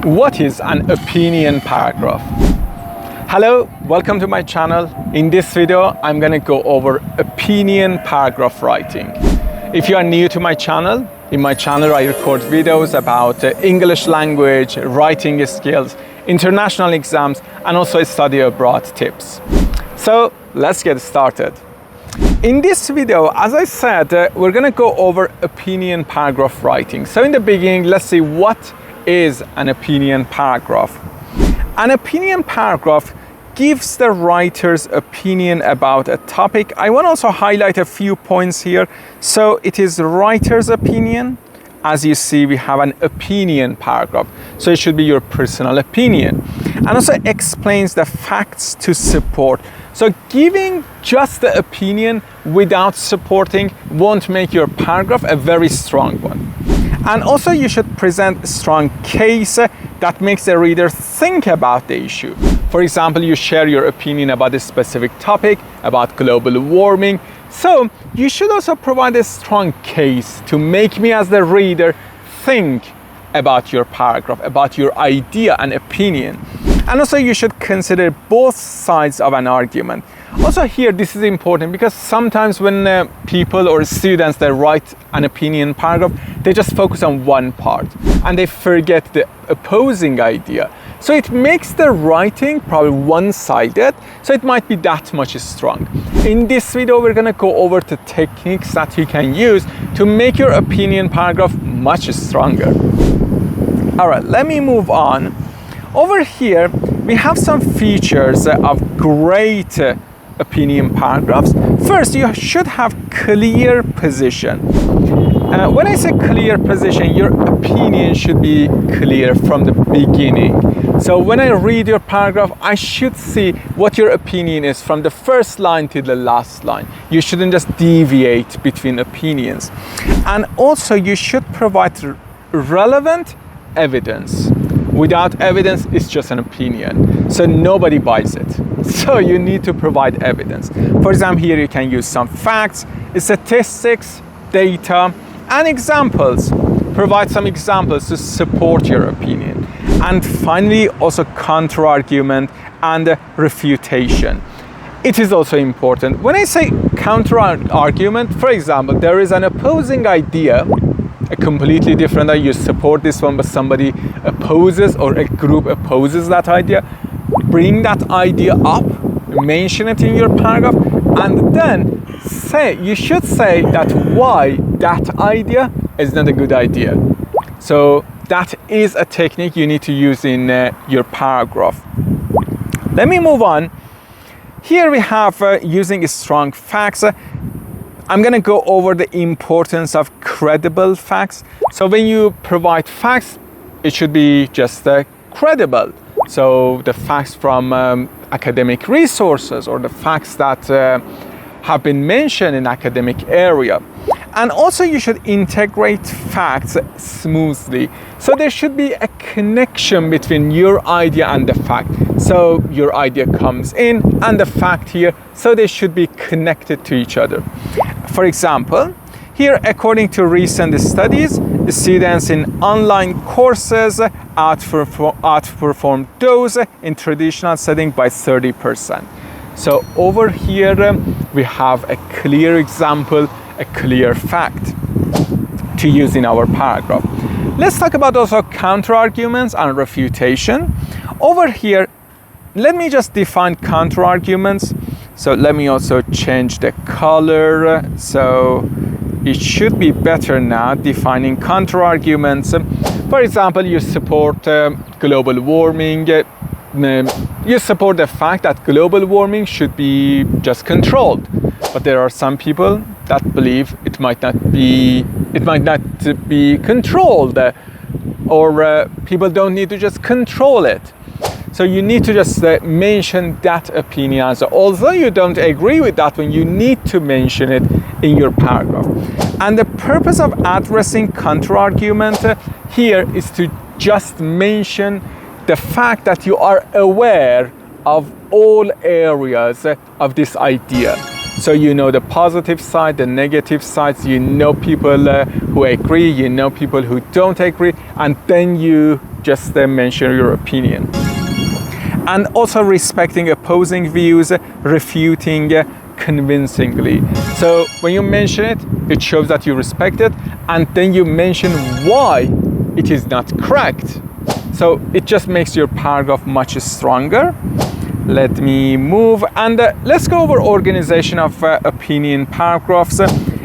What is an opinion paragraph? Hello, welcome to my channel. In this video, I'm gonna go over opinion paragraph writing. If you are new to my channel, in my channel I record videos about English language, writing skills, international exams, and also study abroad tips. So let's get started. In this video, as I said, we're gonna go over opinion paragraph writing. So in the beginning, let's see what is an opinion paragraph. An opinion paragraph gives the writer's opinion about a topic. I want to also highlight a few points here. So it is the writer's opinion. As you see, we have an opinion paragraph. So it should be your personal opinion. And also explains the facts to support. So giving just the opinion without supporting won't make your paragraph a very strong one. And also you should present a strong case that makes the reader think about the issue. For example, you share your opinion about a specific topic, about global warming. So you should also provide a strong case to make me as the reader think about your paragraph, about your idea and opinion. And also you should consider both sides of an argument. Also here, this is important because sometimes when people or students, they write an opinion paragraph, they just focus on one part and they forget the opposing idea. So it makes the writing probably one-sided, so it might be that much strong. In this video, we're gonna go over the techniques that you can use to make your opinion paragraph much stronger. All right, let me move on. Over here, we have some features of great opinion paragraphs. First, you should have clear position. When I say clear position, your opinion should be clear from the beginning. So when I read your paragraph, I should see what your opinion is from the first line to the last line. You shouldn't just deviate between opinions. And also you should provide relevant evidence. Without evidence, it's just an opinion. So nobody buys it. So you need to provide evidence. For example, here you can use some facts, statistics, data, and examples. Provide some examples to support your opinion. And finally, also counter-argument and refutation. It is also important. When I say counter-argument, for example, there is an opposing idea, a completely different idea, you support this one, but somebody opposes or a group opposes that idea. Bring that idea up, mention it in your paragraph, and then you should say that why that idea is not a good idea. So that is a technique you need to use in your paragraph. Let me move on. Here we have using strong facts. I'm going to go over the importance of credible facts. So when you provide facts, it should be just credible. So the facts from academic resources or the facts that have been mentioned in academic area. And also you should integrate facts smoothly. So there should be a connection between your idea and the fact. So your idea comes in and the fact here, so they should be connected to each other. For example, here, according to recent studies, students in online courses outperform those in traditional setting by 30%. So over here, we have a clear example, a clear fact to use in our paragraph. Let's talk about also counter-arguments and refutation. Over here, let me just define counter-arguments. So let me also change the color. So it should be better now defining counter-arguments. For example, you support global warming. You support the fact that global warming should be just controlled. But there are some people that believe it might not be controlled, or people don't need to just control it. So you need to just mention that opinion. Also, although you don't agree with that one, you need to mention it in your paragraph. And the purpose of addressing counter-argument here is to just mention the fact that you are aware of all areas of this idea. So you know the positive side, the negative sides, you know people who agree, you know people who don't agree, and then you just mention your opinion. And also respecting opposing views, refuting convincingly. So when you mention it, it shows that you respect it, and then you mention why it is not correct. So it just makes your paragraph much stronger. Let me move, and let's go over organization of opinion paragraphs.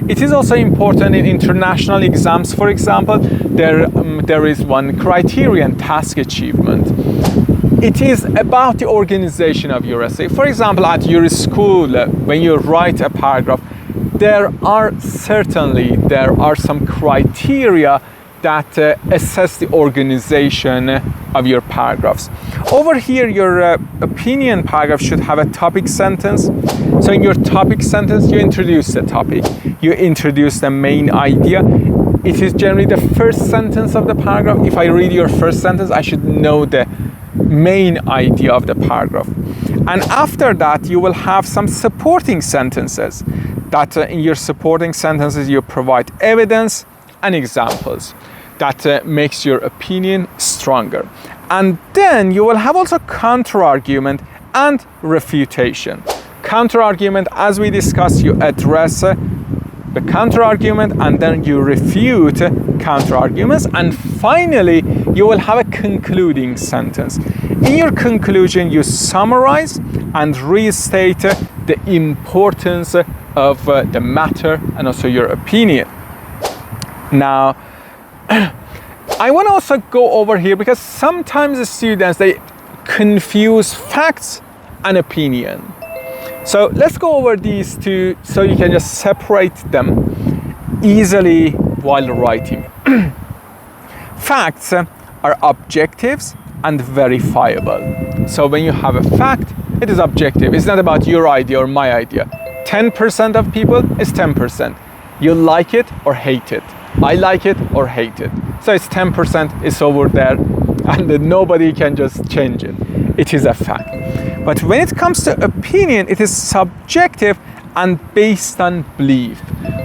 It is also important in international exams. For example, there is one criterion, task achievement. It is about the organization of your essay. For example, at your school, when you write a paragraph, there are some criteria that assess the organization of your paragraphs. Over here, your opinion paragraph should have a topic sentence. So in your topic sentence, you introduce the topic, you introduce the main idea. It is generally the first sentence of the paragraph. If I read your first sentence, I should know the main idea of the paragraph. And after that, you will have some supporting sentences. That in your supporting sentences, you provide evidence and examples that makes your opinion stronger. And then you will have also counter-argument and refutation. Counter-argument, as we discussed, you address the counter-argument and then you refute counter-arguments, and finally you will have a concluding sentence. In your conclusion, you summarize and restate the importance of the matter and also your opinion. Now, I want to also go over here because sometimes the students, they confuse facts and opinion. So let's go over these two so you can just separate them easily while writing. Facts are objectives and verifiable. So when you have a fact, it is objective. It's not about your idea or my idea. 10% of people is 10%. You like it or hate it. I like it or hate it. So it's 10%, it's over there, and nobody can just change it. It is a fact. But when it comes to opinion, it is subjective and based on belief.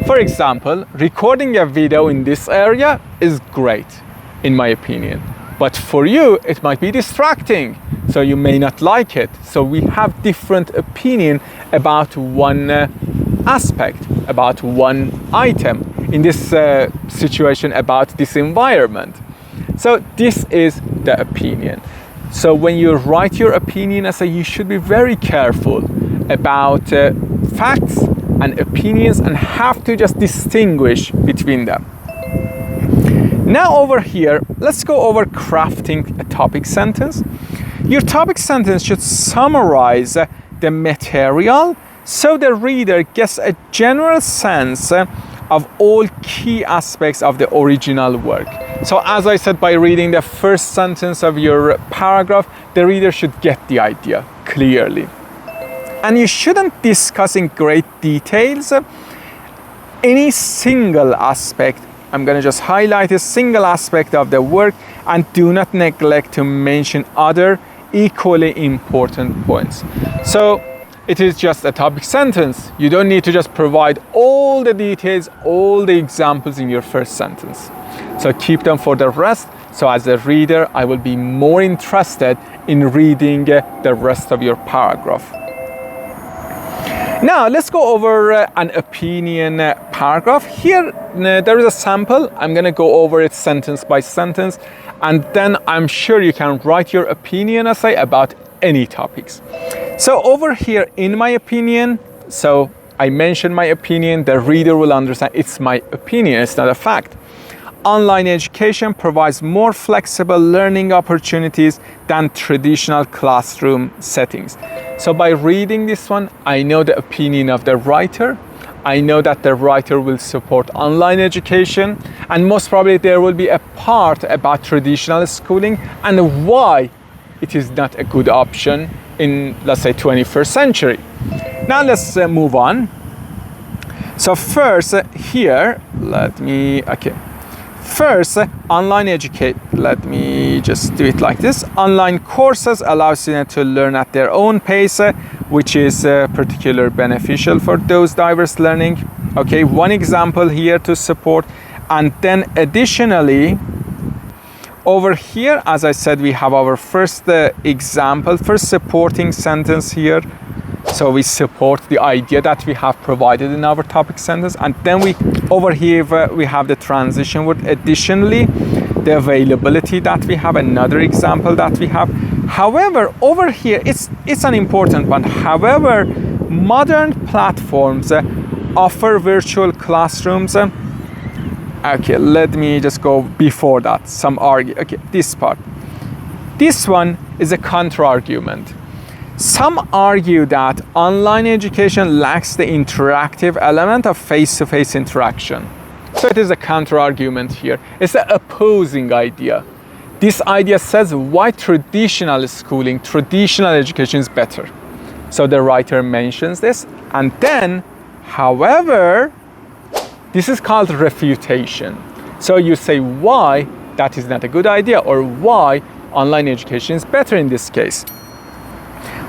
For example, recording a video in this area is great, in my opinion. But for you, it might be distracting, so you may not like it. So we have different opinion about one aspect, about one item. In this situation, about this environment. So this is the opinion. So when you write your opinion essay, you should be very careful about facts and opinions and have to just distinguish between them. Now over here, let's go over crafting a topic sentence. Your topic sentence should summarize the material so the reader gets a general sense of all key aspects of the original work. So as I said, by reading the first sentence of your paragraph, the reader should get the idea clearly. And you shouldn't discuss in great details any single aspect. I'm going to just highlight a single aspect of the work, and do not neglect to mention other equally important points. So it is just a topic sentence. You don't need to just provide all the details, all the examples in your first sentence. So keep them for the rest. So as a reader, I will be more interested in reading the rest of your paragraph. Now let's go over an opinion paragraph. Here there is a sample. I'm going to go over it sentence by sentence, and then I'm sure you can write your opinion essay about any topics. So over here, in my opinion, so I mention my opinion, the reader will understand it's my opinion, it's not a fact. Online education provides more flexible learning opportunities than traditional classroom settings. So by reading this one, I know the opinion of the writer. I know that the writer will support online education, and most probably there will be a part about traditional schooling and why it is not a good option in, let's say, 21st century. Now let's move on. So first here, First, online educate. Let me just do it like this. Online courses allow students to learn at their own pace, which is particularly beneficial for those diverse learning. Okay, one example here to support. And then additionally, Over here, as I said, we have our first example, first supporting sentence here. So we support the idea that we have provided in our topic sentence. And then over here, we have the transition word. Additionally, the availability that we have, another example that we have. However, over here, it's an important one. However, modern platforms offer virtual classrooms. Okay, let me just go before that. Okay, this part. This one is a counter-argument. Some argue that online education lacks the interactive element of face-to-face interaction. So it is a counter-argument here. It's the opposing idea. This idea says why traditional schooling, traditional education is better. So the writer mentions this. And then, however, this is called refutation. So you say why that is not a good idea, or why online education is better in this case.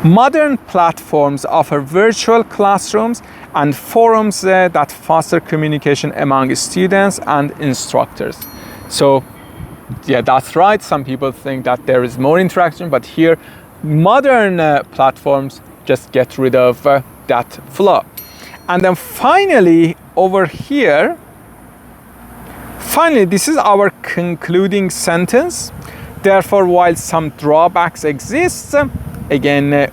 Modern platforms offer virtual classrooms and forums that foster communication among students and instructors. So yeah, that's right. Some people think that there is more interaction, but here modern platforms just get rid of that flaw. And then finally, over here, this is our concluding sentence. Therefore, while some drawbacks exist, again,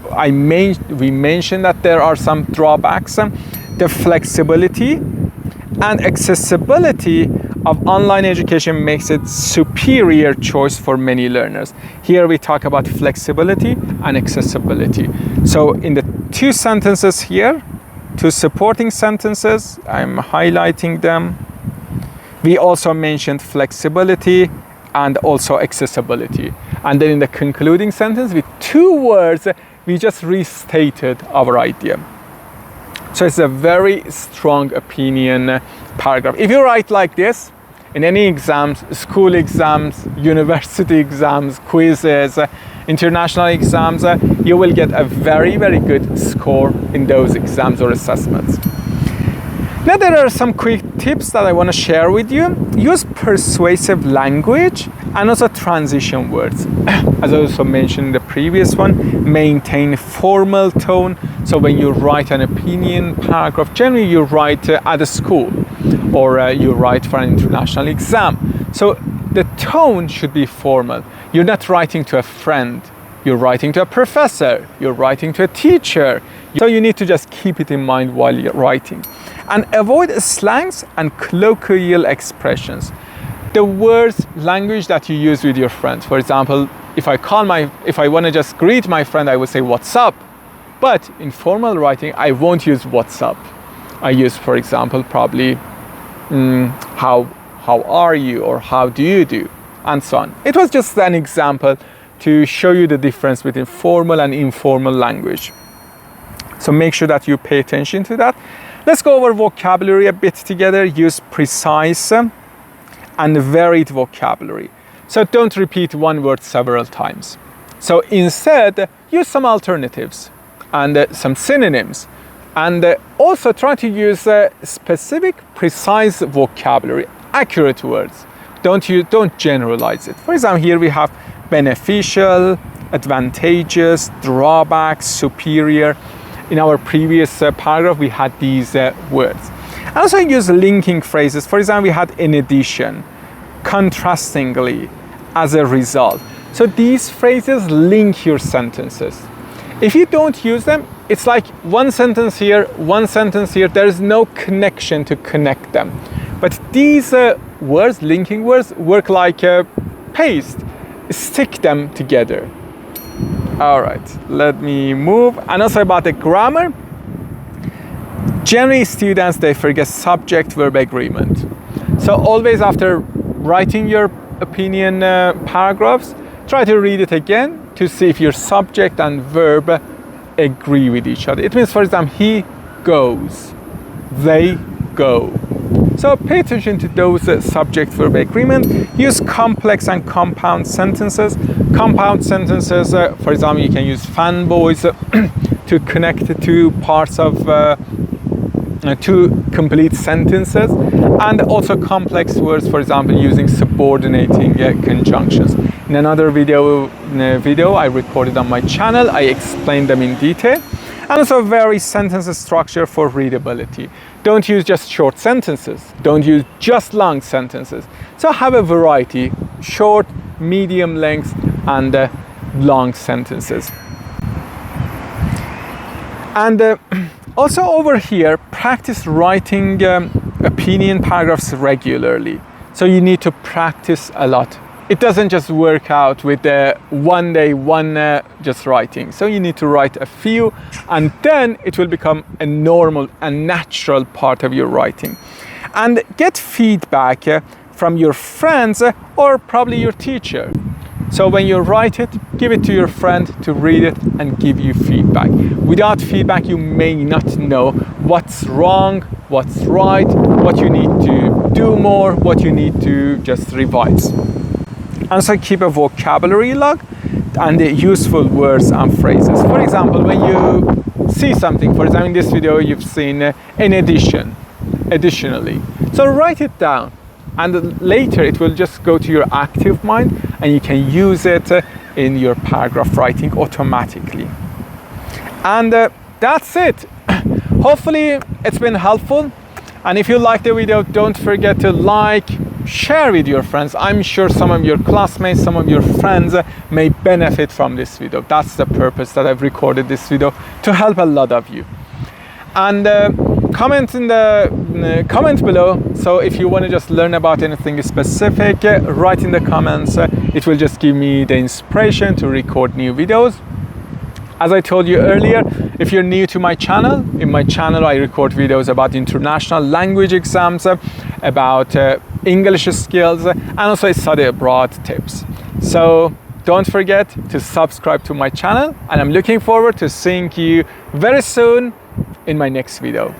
we mentioned that there are some drawbacks. The flexibility and accessibility of online education makes it superior choice for many learners. Here we talk about flexibility and accessibility. So in the two sentences here, two supporting sentences, I'm highlighting them. We also mentioned flexibility and also accessibility. And then in the concluding sentence, with two words, we just restated our idea. So it's a very strong opinion paragraph. If you write like this, in any exams, school exams, university exams, quizzes, international exams, you will get a very, very good score in those exams or assessments. Now there are some quick tips that I want to share with you. Use persuasive language and also transition words. As I also mentioned in the previous one, maintain formal tone. So when you write an opinion paragraph, generally you write at a school or you write for an international exam. So the tone should be formal. You're not writing to a friend. You're writing to a professor. You're writing to a teacher. So you need to just keep it in mind while you're writing. And avoid slangs and colloquial expressions. The words, language that you use with your friends. For example, if I want to just greet my friend, I would say, "What's up?" But in formal writing, I won't use "What's up." I use, for example, probably, how are you? Or how do you do? And so on. It was just an example to show you the difference between formal and informal language. So make sure that you pay attention to that. Let's go over vocabulary a bit together. Use precise and varied vocabulary. So don't repeat one word several times. So instead, use some alternatives and some synonyms. And also try to use specific, precise vocabulary, accurate words. Don't generalize it. For example, here we have beneficial, advantageous, drawbacks, superior. In our previous paragraph, we had these words. And also use linking phrases. For example, we had in addition, contrastingly, as a result. So these phrases link your sentences. If you don't use them, it's like one sentence here, one sentence here. There is no connection to connect them. But these words, linking words, work like a paste. Stick them together. All right, let me move. And also about the grammar. Generally, students, they forget subject-verb agreement. So always after writing your opinion paragraphs, try to read it again to see if your subject and verb agree with each other. It means, for example, he goes, they go. So pay attention to those subject-verb agreement. Use complex and compound sentences. Compound sentences, for example, you can use fanboys to connect the two parts of to complete sentences, and also complex words, for example, using subordinating conjunctions. In another video I recorded on my channel, I explained them in detail. And also very sentence structure for readability. Don't use just short sentences. Don't use just long sentences. So have a variety, short, medium length, and long sentences. And also over here, practice writing opinion paragraphs regularly. So you need to practice a lot. It doesn't just work out with one day, just writing. So you need to write a few, and then it will become a normal and natural part of your writing. And get feedback from your friends or probably your teacher. So when you write it, give it to your friend to read it and give you feedback. Without feedback, you may not know what's wrong, what's right, what you need to do more, what you need to just revise. And so keep a vocabulary log and the useful words and phrases. For example, when you see something, for example, in this video, you've seen in addition, additionally. So write it down, and later it will just go to your active mind and you can use it in your paragraph writing automatically. And that's it. Hopefully it's been helpful. And if you like the video, don't forget to like, share with your friends. I'm sure some of your classmates, some of your friends may benefit from this video. That's the purpose that I've recorded this video, to help a lot of you. And comment in the comment below. So if you want to just learn about anything specific, write in the comments. It will just give me the inspiration to record new videos. As I told you earlier, if you're new to my channel, in my channel I record videos about international language exams, about English skills, and also study abroad tips. So don't forget to subscribe to my channel, and I'm looking forward to seeing you very soon in my next video.